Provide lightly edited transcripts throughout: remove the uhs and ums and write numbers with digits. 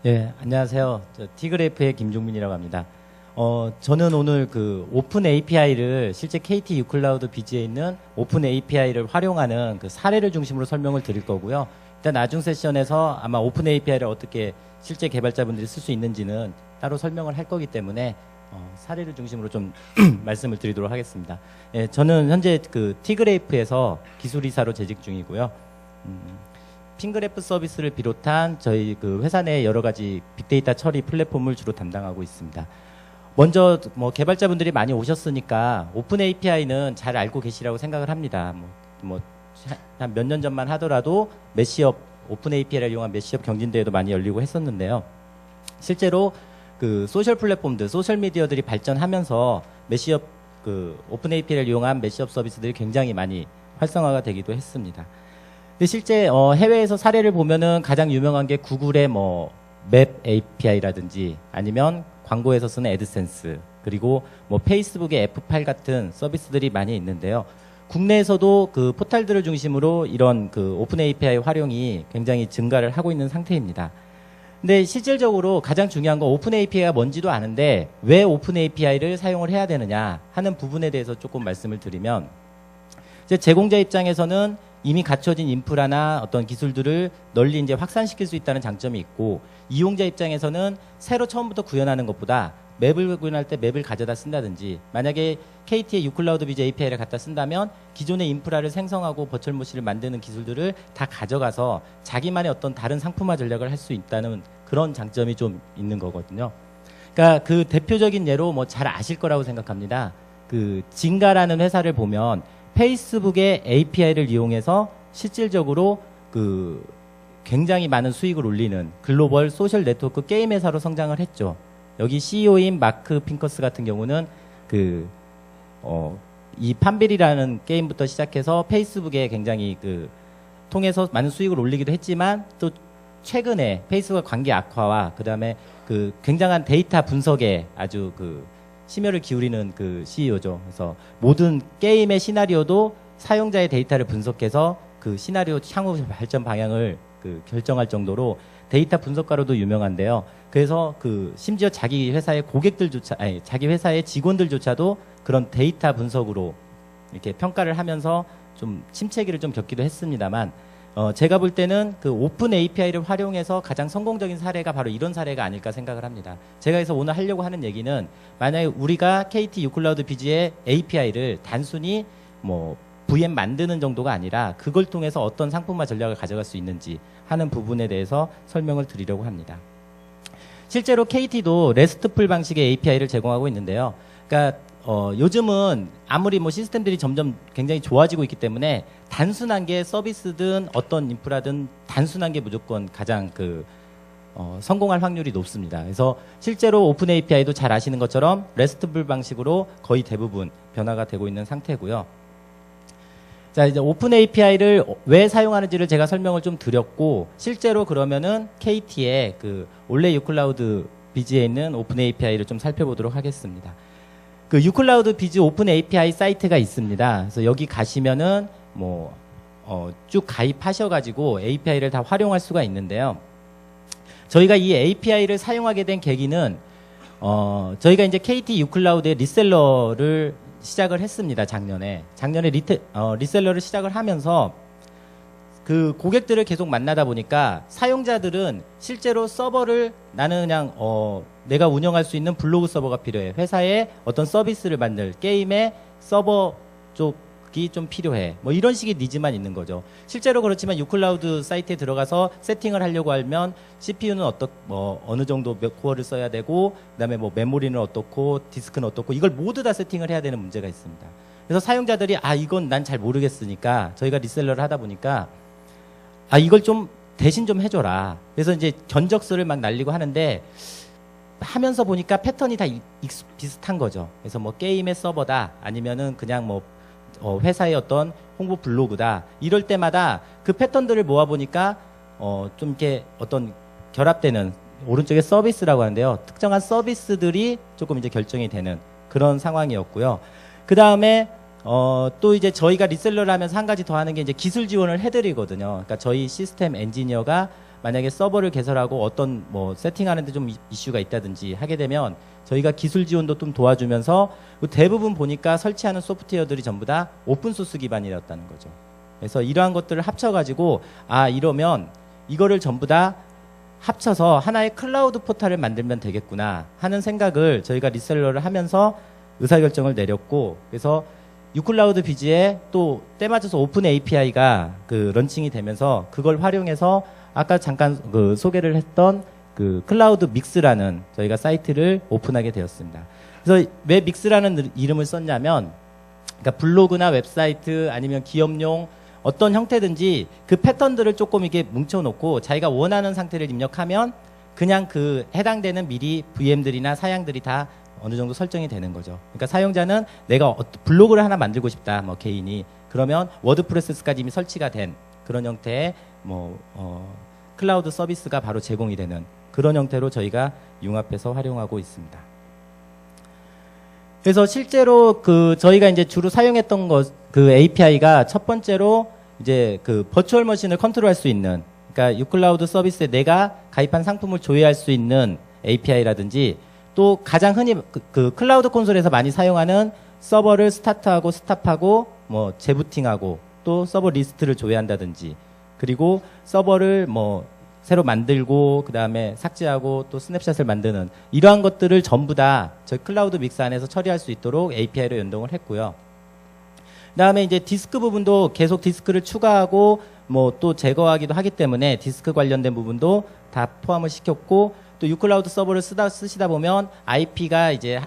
예, 안녕하세요. 저 티그래프의 김종민이라고 합니다. 저는 오늘 그 오픈 API를 실제 KT 유클라우드 비즈에 있는 오픈 API를 활용하는 그 사례를 중심으로 설명을 드릴 거고요. 일단 나중 세션에서 아마 오픈 API를 어떻게 실제 개발자분들이 쓸 수 있는지는 따로 설명을 할 거기 때문에 사례를 중심으로 좀 말씀을 드리도록 하겠습니다. 예, 저는 현재 그 티그래프에서 기술이사로 재직 중이고요. 핑그래프 서비스를 비롯한 저희 그 회사 내 여러 가지 빅데이터 처리 플랫폼을 주로 담당하고 있습니다. 먼저 뭐 개발자분들이 많이 오셨으니까 오픈 API는 잘 알고 계시라고 생각을 합니다. 한 몇 년 전만 하더라도 메시업 오픈 API를 이용한 메시업 경진대회도 많이 열리고 했었는데요. 실제로 그 소셜 플랫폼들, 소셜 미디어들이 발전하면서 메시업 그 오픈 API를 이용한 메시업 서비스들이 굉장히 많이 활성화가 되기도 했습니다. 근데 실제 해외에서 사례를 보면은 가장 유명한 게 구글의 뭐 맵 API라든지 아니면 광고에서 쓰는 애드센스, 그리고 뭐 페이스북의 F8 같은 서비스들이 많이 있는데요. 국내에서도 그 포탈들을 중심으로 이런 그 오픈 API 활용이 굉장히 증가를 하고 있는 상태입니다. 근데 실질적으로 가장 중요한 건 오픈 API가 뭔지도 아는데 왜 오픈 API를 사용을 해야 되느냐 하는 부분에 대해서 조금 말씀을 드리면, 이제 제공자 입장에서는 이미 갖춰진 인프라나 어떤 기술들을 널리 이제 확산시킬 수 있다는 장점이 있고, 이용자 입장에서는 새로 처음부터 구현하는 것보다 맵을 구현할 때 맵을 가져다 쓴다든지, 만약에 KT의 유클라우드 비즈 API를 갖다 쓴다면 기존의 인프라를 생성하고 버추얼 머신을 만드는 기술들을 다 가져가서 자기만의 어떤 다른 상품화 전략을 할 수 있다는 그런 장점이 좀 있는 거거든요. 그러니까 그 대표적인 예로 뭐 잘 아실 거라고 생각합니다. 그 진가라는 회사를 보면 페이스북의 API를 이용해서 실질적으로 그 굉장히 많은 수익을 올리는 글로벌 소셜 네트워크 게임 회사로 성장을 했죠. 여기 CEO인 마크 핑커스 같은 경우는 이 판빌이라는 게임부터 시작해서 페이스북에 굉장히 통해서 많은 수익을 올리기도 했지만, 또 최근에 페이스북 관계 악화와 그다음에 그 굉장한 데이터 분석에 아주 심혈을 기울이는 그 CEO죠. 그래서 모든 게임의 시나리오도 사용자의 데이터를 분석해서 그 시나리오 향후 발전 방향을 결정할 정도로 데이터 분석가로도 유명한데요. 그래서 심지어 자기 회사의 자기 회사의 직원들조차도 그런 데이터 분석으로 이렇게 평가를 하면서 좀 침체기를 좀 겪기도 했습니다만, 제가 볼 때는 그 오픈 API를 활용해서 가장 성공적인 사례가 바로 이런 사례가 아닐까 생각을 합니다. 제가 그래서 오늘 하려고 하는 얘기는, 만약에 우리가 KT 유클라우드 비즈의 API를 단순히 뭐 VM 만드는 정도가 아니라 그걸 통해서 어떤 상품화 전략을 가져갈 수 있는지 하는 부분에 대해서 설명을 드리려고 합니다. 실제로 KT도 레스트풀 방식의 API를 제공하고 있는데요. 그러니까 요즘은 아무리 뭐 시스템들이 점점 굉장히 좋아지고 있기 때문에 단순한 게 서비스든 어떤 인프라든 단순한 게 무조건 가장 성공할 확률이 높습니다. 그래서 실제로 오픈 API도 잘 아시는 것처럼 레스트풀 방식으로 거의 대부분 변화가 되고 있는 상태고요. 자, 이제 오픈 API를 왜 사용하는지를 제가 설명을 좀 드렸고, 실제로 그러면은 KT의 올레 유클라우드 비즈에 있는 오픈 API를 좀 살펴보도록 하겠습니다. 유클라우드 비즈 오픈 API 사이트가 있습니다. 그래서 여기 가시면은 쭉 가입하셔가지고 API를 다 활용할 수가 있는데요. 저희가 이 API를 사용하게 된 계기는, 저희가 이제 KT 유클라우드의 리셀러를 시작을 했습니다. 작년에 리셀러를 시작을 하면서 그 고객들을 계속 만나다 보니까 쪽사용자들은 실제로 서버를 나는 그냥 내가 운영할 수 있는 블로그 서버가 필요해, 회사에 어떤 서비스를 만들 게임의 서버 쪽이 좀 필요해, 뭐 이런 식의 니즈만 있는 거죠. 실제로 그렇지만 유클라우드 사이트에 들어가서 세팅을 하려고 하면 CPU는 어느 정도 몇 코어를 써야 되고, 그다음에 뭐 메모리는 어떻고 디스크는 어떻고, 이걸 모두 다 세팅을 해야 되는 문제가 있습니다. 그래서 사용자들이 이건 난 잘 모르겠으니까, 저희가 리셀러를 하다 보니까 이걸 좀 대신 좀 해줘라. 그래서 이제 견적서를 막 날리고 하는데, 하면서 보니까 패턴이 다 비슷한 거죠. 그래서 뭐 게임의 서버다, 아니면은 그냥 뭐 회사의 어떤 홍보 블로그다, 이럴 때마다 그 패턴들을 모아보니까 좀 이렇게 어떤 결합되는, 오른쪽에 서비스라고 하는데요, 특정한 서비스들이 조금 이제 결정이 되는 그런 상황이었고요. 그 다음에 또 이제 저희가 리셀러를 하면서 한 가지 더 하는 게 이제 기술 지원을 해드리거든요. 그러니까 저희 시스템 엔지니어가 만약에 서버를 개설하고 어떤 뭐 세팅하는데 좀 이슈가 있다든지 하게 되면 저희가 기술 지원도 좀 도와주면서 대부분 보니까 설치하는 소프트웨어들이 전부 다 오픈소스 기반이었다는 거죠. 그래서 이러한 것들을 합쳐가지고 이러면 이거를 전부 다 합쳐서 하나의 클라우드 포탈을 만들면 되겠구나 하는 생각을 저희가 리셀러를 하면서 의사결정을 내렸고, 그래서 유클라우드 비즈에 또 때맞춰서 오픈 API가 그 런칭이 되면서 그걸 활용해서 아까 잠깐 그 소개를 했던 그 클라우드 믹스라는 저희가 사이트를 오픈하게 되었습니다. 그래서 왜 믹스라는 이름을 썼냐면, 그러니까 블로그나 웹사이트 아니면 기업용 어떤 형태든지 그 패턴들을 조금 이렇게 뭉쳐놓고 자기가 원하는 상태를 입력하면 그냥 그 해당되는 미리 VM들이나 사양들이 다 어느 정도 설정이 되는 거죠. 그러니까 사용자는 내가 블로그를 하나 만들고 싶다, 뭐 개인이, 그러면 워드프레스까지 이미 설치가 된 그런 형태의 클라우드 서비스가 바로 제공이 되는 그런 형태로 저희가 융합해서 활용하고 있습니다. 그래서 실제로 그 저희가 이제 주로 사용했던 그 API가 첫 번째로 이제 그 버추얼 머신을 컨트롤할 수 있는, 그러니까 유클라우드 서비스에 내가 가입한 상품을 조회할 수 있는 API라든지, 또 가장 흔히 그 클라우드 콘솔에서 많이 사용하는 서버를 스타트하고 스탑하고 뭐 재부팅하고 또 서버 리스트를 조회한다든지, 그리고 서버를 뭐 새로 만들고 그 다음에 삭제하고 또 스냅샷을 만드는 이러한 것들을 전부 다 저희 클라우드 믹스 안에서 처리할 수 있도록 API로 연동을 했고요. 그 다음에 이제 디스크 부분도 계속 디스크를 추가하고 뭐 또 제거하기도 하기 때문에 디스크 관련된 부분도 다 포함을 시켰고, 또 유클라우드 서버를 쓰시다 보면 IP가 이제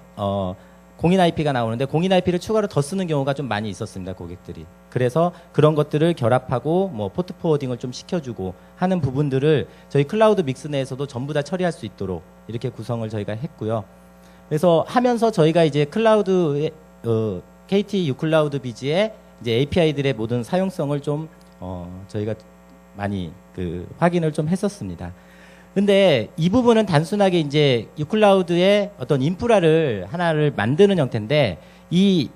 공인 IP가 나오는데 공인 IP를 추가로 더 쓰는 경우가 좀 많이 있었습니다, 고객들이. 그래서 그런 것들을 결합하고 뭐 포트 포워딩을 좀 시켜주고 하는 부분들을 저희 클라우드 믹스 내에서도 전부 다 처리할 수 있도록 이렇게 구성을 저희가 했고요. 그래서 하면서 저희가 이제 클라우드의 KT 유클라우드 비즈의 이제 API들의 모든 사용성을 좀 저희가 많이 그 확인을 좀 했었습니다. 근데 이 부분은 단순하게 이제 유클라우드의 어떤 인프라를 하나를 만드는 형태인데, 이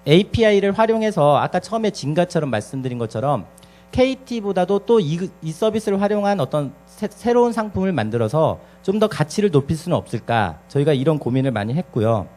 API를 활용해서 아까 처음에 진가처럼 말씀드린 것처럼 KT보다도 또 이 서비스를 활용한 어떤 새로운 상품을 만들어서 좀 더 가치를 높일 수는 없을까, 저희가 이런 고민을 많이 했고요.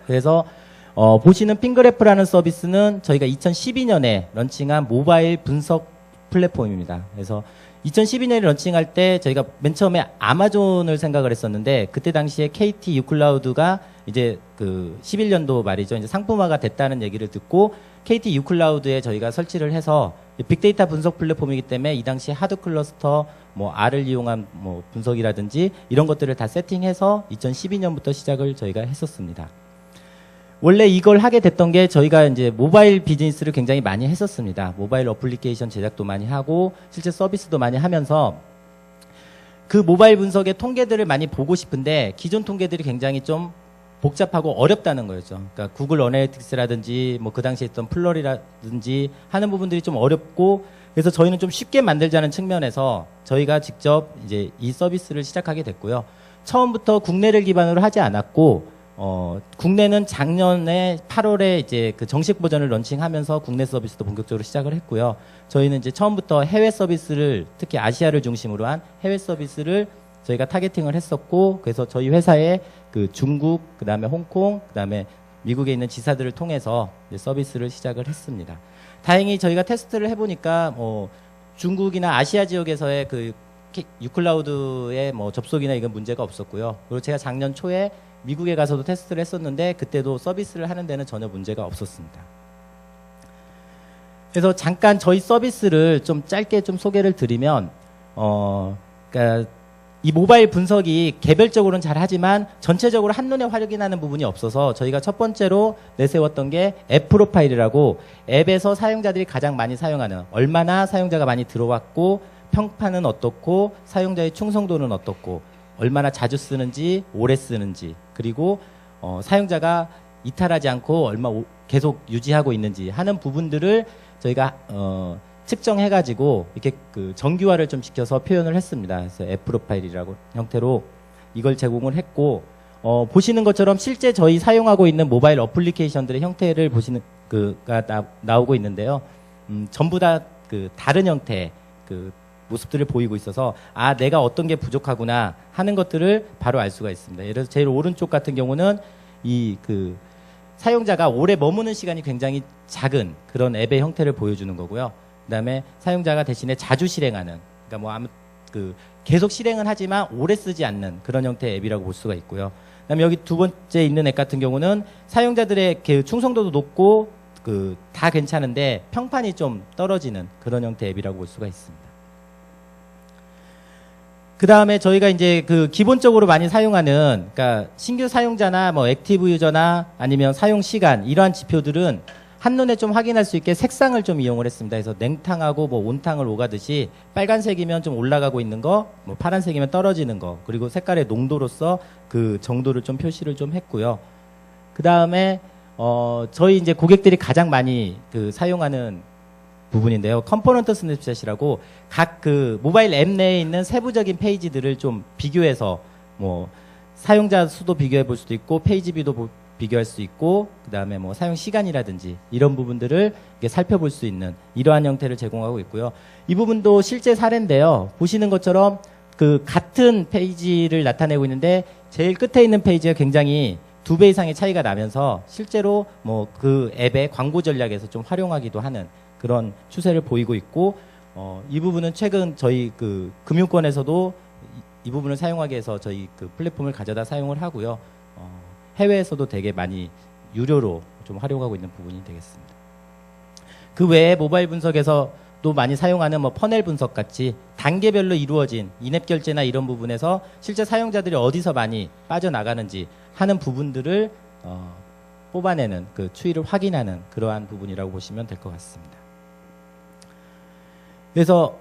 그래서 보시는 핑그래프라는 서비스는 저희가 2012년에 런칭한 모바일 분석 플랫폼입니다. 그래서 2012년에 런칭할 때 저희가 맨 처음에 아마존을 생각을 했었는데, 그때 당시에 KT 유클라우드가 이제 그 11년도 말이죠, 이제 상품화가 됐다는 얘기를 듣고 KT 유클라우드에 저희가 설치를 해서 빅데이터 분석 플랫폼이기 때문에 이 당시 하드 클러스터 뭐 R을 이용한 뭐 분석이라든지 이런 것들을 다 세팅해서 2012년부터 시작을 저희가 했었습니다. 원래 이걸 하게 됐던 게 저희가 이제 모바일 비즈니스를 굉장히 많이 했었습니다. 모바일 어플리케이션 제작도 많이 하고 실제 서비스도 많이 하면서 그 모바일 분석의 통계들을 많이 보고 싶은데 기존 통계들이 굉장히 좀 복잡하고 어렵다는 거였죠. 그러니까 구글 어널리틱스라든지 뭐 그 당시에 있던 플러리라든지 하는 부분들이 좀 어렵고, 그래서 저희는 좀 쉽게 만들자는 측면에서 저희가 직접 이제 이 서비스를 시작하게 됐고요. 처음부터 국내를 기반으로 하지 않았고, 국내는 작년에 8월에 이제 그 정식 버전을 런칭하면서 국내 서비스도 본격적으로 시작을 했고요. 저희는 이제 처음부터 해외 서비스를, 특히 아시아를 중심으로 한 해외 서비스를 저희가 타겟팅을 했었고, 그래서 저희 회사에 그 중국, 그 다음에 홍콩, 그 다음에 미국에 있는 지사들을 통해서 이제 서비스를 시작을 했습니다. 다행히 저희가 테스트를 해보니까 중국이나 아시아 지역에서의 그 유클라우드의 뭐 접속이나 이건 문제가 없었고요. 그리고 제가 작년 초에 미국에 가서도 테스트를 했었는데 그때도 서비스를 하는 데는 전혀 문제가 없었습니다. 그래서 잠깐 저희 서비스를 좀 짧게 좀 소개를 드리면, 그러니까 이 모바일 분석이 개별적으로는 잘 하지만 전체적으로 한눈에 확인하는 부분이 없어서 저희가 첫 번째로 내세웠던 게 앱 프로파일이라고, 앱에서 사용자들이 가장 많이 사용하는, 얼마나 사용자가 많이 들어왔고 평판은 어떻고 사용자의 충성도는 어떻고 얼마나 자주 쓰는지 오래 쓰는지, 그리고 사용자가 이탈하지 않고 얼마 계속 유지하고 있는지 하는 부분들을 저희가 측정해가지고 이렇게 그 정규화를 좀 시켜서 표현을 했습니다. 그래서 앱 프로파일이라고 형태로 이걸 제공을 했고, 보시는 것처럼 실제 저희 사용하고 있는 모바일 어플리케이션들의 형태를 보시는 나오고 있는데요. 전부 다 그 다른 형태, 그 모습들을 보이고 있어서 아 내가 어떤 게 부족하구나 하는 것들을 바로 알 수가 있습니다. 예를 들어서 제일 오른쪽 같은 경우는 이 그 사용자가 오래 머무는 시간이 굉장히 작은 그런 앱의 형태를 보여주는 거고요. 그다음에 사용자가 대신에 자주 실행하는 그러니까 뭐 아무 그 계속 실행은 하지만 오래 쓰지 않는 그런 형태의 앱이라고 볼 수가 있고요. 그다음에 여기 두 번째 있는 앱 같은 경우는 사용자들의 그 충성도도 높고 그 다 괜찮은데 평판이 좀 떨어지는 그런 형태의 앱이라고 볼 수가 있습니다. 그 다음에 저희가 이제 그 기본적으로 많이 사용하는 그러니까 신규 사용자나 뭐 액티브 유저나 아니면 사용 시간 이러한 지표들은 한눈에 좀 확인할 수 있게 색상을 좀 이용을 했습니다. 그래서 냉탕하고 뭐 온탕을 오가듯이 빨간색이면 좀 올라가고 있는 거, 뭐 파란색이면 떨어지는 거, 그리고 색깔의 농도로서 그 정도를 좀 표시를 좀 했고요. 그 다음에 저희 이제 고객들이 가장 많이 그 사용하는 부분인데요. 컴포넌트 스냅샷이라고 각 그 모바일 앱 내에 있는 세부적인 페이지들을 좀 비교해서 뭐 사용자 수도 비교해 볼 수도 있고 페이지 뷰도 비교할 수 있고 그다음에 뭐 사용 시간이라든지 이런 부분들을 이렇게 살펴볼 수 있는 이러한 형태를 제공하고 있고요. 이 부분도 실제 사례인데요. 보시는 것처럼 그 같은 페이지를 나타내고 있는데 제일 끝에 있는 페이지가 굉장히 2배 이상의 차이가 나면서 실제로 뭐 그 앱의 광고 전략에서 좀 활용하기도 하는 그런 추세를 보이고 있고 이 부분은 최근 저희 그 금융권에서도 이 부분을 사용하기 위해서 저희 그 플랫폼을 가져다 사용을 하고요. 해외에서도 되게 많이 유료로 좀 활용하고 있는 부분이 되겠습니다. 그 외에 모바일 분석에서도 많이 사용하는 뭐 퍼넬 분석 같이 단계별로 이루어진 인앱 결제나 이런 부분에서 실제 사용자들이 어디서 많이 빠져나가는지 하는 부분들을 뽑아내는 그 추이를 확인하는 그러한 부분이라고 보시면 될 것 같습니다. 그래서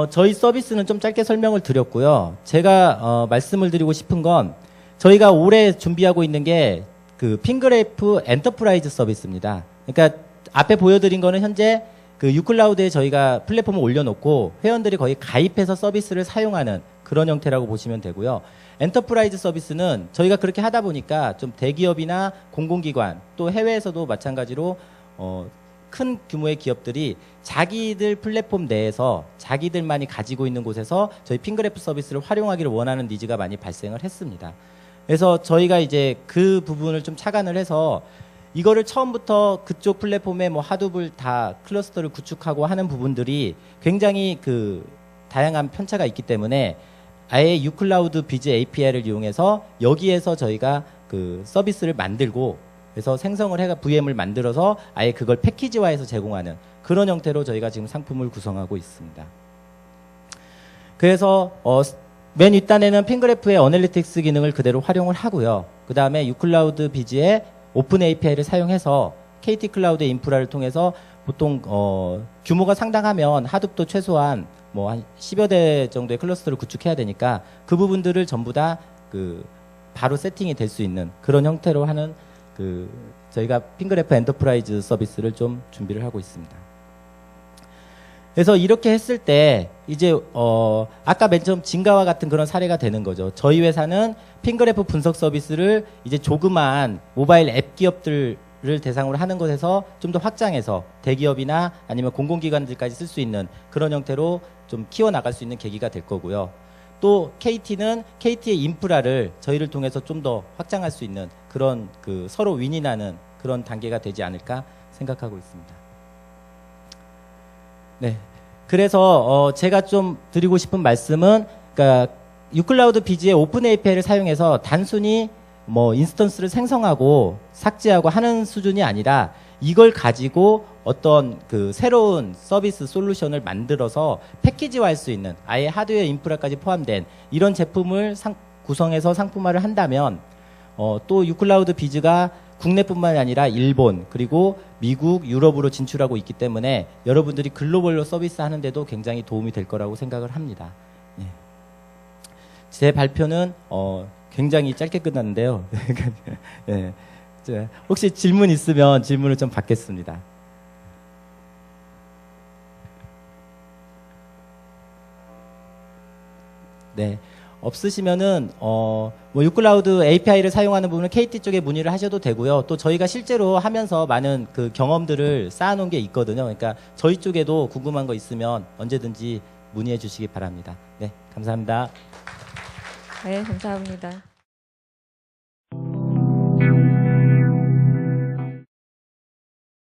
저희 서비스는 좀 짧게 설명을 드렸고요. 제가 말씀을 드리고 싶은 건 저희가 올해 준비하고 있는 게 그 핑그래프 엔터프라이즈 서비스입니다. 그러니까 앞에 보여드린 거는 현재 그 유클라우드에 저희가 플랫폼을 올려놓고 회원들이 거의 가입해서 서비스를 사용하는 그런 형태라고 보시면 되고요. 엔터프라이즈 서비스는 저희가 그렇게 하다 보니까 좀 대기업이나 공공기관 또 해외에서도 마찬가지로 큰 규모의 기업들이 자기들 플랫폼 내에서 자기들만이 가지고 있는 곳에서 저희 핑그래프 서비스를 활용하기를 원하는 니즈가 많이 발생을 했습니다. 그래서 저희가 이제 그 부분을 좀 착안을 해서 이거를 처음부터 그쪽 플랫폼에 뭐 하두불 다 클러스터를 구축하고 하는 부분들이 굉장히 그 다양한 편차가 있기 때문에 아예 유클라우드 비즈 API를 이용해서 여기에서 저희가 그 서비스를 만들고 그래서 생성을 해가 VM을 만들어서 아예 그걸 패키지화해서 제공하는 그런 형태로 저희가 지금 상품을 구성하고 있습니다. 그래서 맨 윗단에는 핑그래프의 어널리틱스 기능을 그대로 활용을 하고요. 그 다음에 유클라우드 비즈의 오픈 API를 사용해서 KT 클라우드의 인프라를 통해서 보통 규모가 상당하면 하둡도 최소한 뭐 한 10여 대 정도의 클러스터를 구축해야 되니까 그 부분들을 전부 다 그 바로 세팅이 될 수 있는 그런 형태로 하는 그 저희가 핑그래프 엔터프라이즈 서비스를 좀 준비를 하고 있습니다. 그래서 이렇게 했을 때 이제 아까 맨 처음 진가와 같은 그런 사례가 되는 거죠. 저희 회사는 핑그래프 분석 서비스를 이제 조그만 모바일 앱 기업들을 대상으로 하는 것에서 좀 더 확장해서 대기업이나 아니면 공공기관들까지 쓸 수 있는 그런 형태로 좀 키워나갈 수 있는 계기가 될 거고요. 또 KT는 KT의 인프라를 저희를 통해서 좀 더 확장할 수 있는 그런 그 서로 윈윈하는 그런 단계가 되지 않을까 생각하고 있습니다. 네. 그래서 제가 좀 드리고 싶은 말씀은 그러니까 유클라우드 비즈의 오픈 API를 사용해서 단순히 뭐 인스턴스를 생성하고 삭제하고 하는 수준이 아니라 이걸 가지고 어떤 그 새로운 서비스 솔루션을 만들어서 패키지화할 수 있는 아예 하드웨어 인프라까지 포함된 이런 제품을 구성해서 상품화를 한다면 또 유클라우드 비즈가 국내뿐만 아니라 일본 그리고 미국, 유럽으로 진출하고 있기 때문에 여러분들이 글로벌로 서비스 하는데도 굉장히 도움이 될 거라고 생각을 합니다. 예. 제 발표는 굉장히 짧게 끝났는데요. 예. 혹시 질문 있으면 질문을 좀 받겠습니다. 네. 없으시면은 뭐 유클라우드 API를 사용하는 부분은 KT 쪽에 문의를 하셔도 되고요. 또 저희가 실제로 하면서 많은 그 경험들을 쌓아놓은 게 있거든요. 그러니까 저희 쪽에도 궁금한 거 있으면 언제든지 문의해 주시기 바랍니다. 네, 감사합니다. 네, 감사합니다.